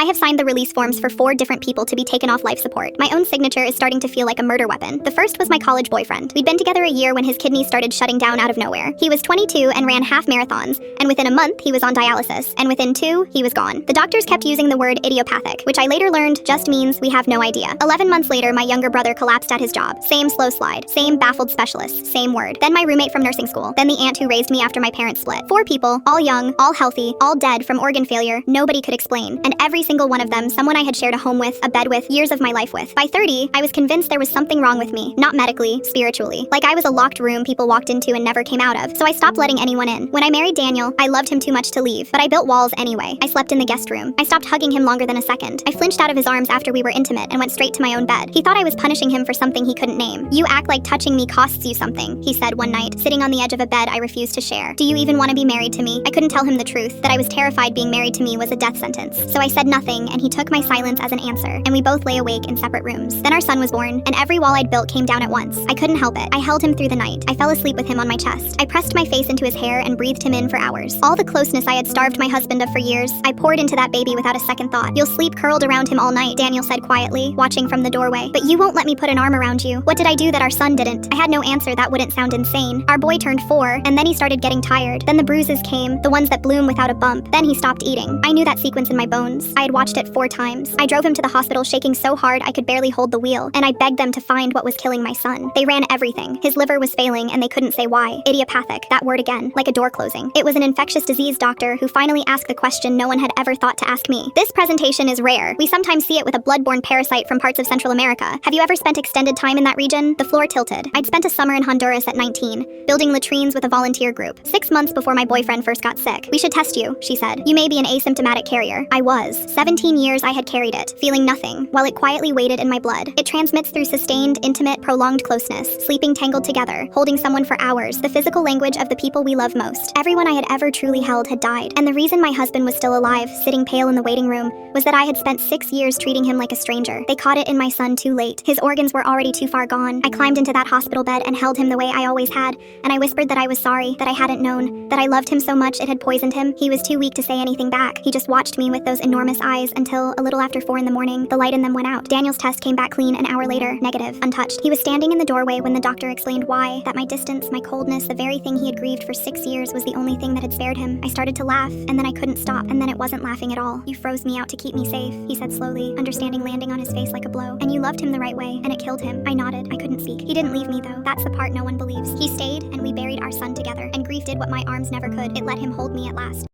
I have signed the release forms for 4 different people to be taken off life support. My own signature is starting to feel like a murder weapon. The first was my college boyfriend. We'd been together a year when his kidneys started shutting down out of nowhere. He was 22 and ran half marathons, and within a month he was on dialysis, and within 2, he was gone. The doctors kept using the word idiopathic, which I later learned just means we have no idea. 11 months later, my younger brother collapsed at his job. Same slow slide, same baffled specialist, same word. Then my roommate from nursing school, then the aunt who raised me after my parents split. 4 people, all young, all healthy, all dead from organ failure, nobody could explain. And every single one of them, someone I had shared a home with, a bed with, years of my life with. By 30, I was convinced there was something wrong with me, not medically, spiritually. Like I was a locked room people walked into and never came out of. So I stopped letting anyone in. When I married Daniel, I loved him too much to leave, but I built walls anyway. I slept in the guest room. I stopped hugging him longer than a second. I flinched out of his arms after we were intimate and went straight to my own bed. He thought I was punishing him for something he couldn't name. You act like touching me costs you something, he said one night, sitting on the edge of a bed I refused to share. Do you even want to be married to me? I couldn't tell him the truth, that I was terrified being married to me was a death sentence. So I said nothing, and he took my silence as an answer, and we both lay awake in separate rooms. Then our son was born, and every wall I'd built came down at once. I couldn't help it. I held him through the night. I fell asleep with him on my chest. I pressed my face into his hair and breathed him in for hours. All the closeness I had starved my husband of for years, I poured into that baby without a second thought. You'll sleep curled around him all night, Daniel said quietly, watching from the doorway. But you won't let me put an arm around you. What did I do that our son didn't? I had no answer that wouldn't sound insane. Our boy turned 4, and then he started getting tired. Then the bruises came, the ones that bloom without a bump. Then he stopped eating. I knew that sequence in my bones. I had watched it 4 times. I drove him to the hospital shaking so hard I could barely hold the wheel, and I begged them to find what was killing my son. They ran everything. His liver was failing, and they couldn't say why. Idiopathic, that word again, like a door closing. It was an infectious disease doctor who finally asked the question no one had ever thought to ask me. This presentation is rare. We sometimes see it with a blood-borne parasite from parts of Central America. Have you ever spent extended time in that region? The floor tilted. I'd spent a summer in Honduras at 19, building latrines with a volunteer group. 6 months before my boyfriend first got sick. We should test you, she said. You may be an asymptomatic carrier. I was. 17 years I had carried it, feeling nothing, while it quietly waited in my blood. It transmits through sustained, intimate, prolonged closeness, sleeping tangled together, holding someone for hours, the physical language of the people we love most. Everyone I had ever truly held had died, and the reason my husband was still alive, sitting pale in the waiting room, was that I had spent 6 years treating him like a stranger. They caught it in my son too late. His organs were already too far gone. I climbed into that hospital bed and held him the way I always had, and I whispered that I was sorry, that I hadn't known, that I loved him so much it had poisoned him. He was too weak to say anything back. He just watched me with those enormous eyes until, a little after 4 in the morning, the light in them went out. Daniel's test came back clean an hour later, negative, untouched. He was standing in the doorway when the doctor explained why, that my distance, my coldness, the very thing he had grieved for 6 years was the only thing that had spared him. I started to laugh, and then I couldn't stop, and then it wasn't laughing at all. You froze me out to keep me safe, he said slowly, understanding landing on his face like a blow. And you loved him the right way, and it killed him. I nodded. I couldn't speak. He didn't leave me though. That's the part no one believes. He stayed, and we buried our son together, and grief did what my arms never could. It let him hold me at last.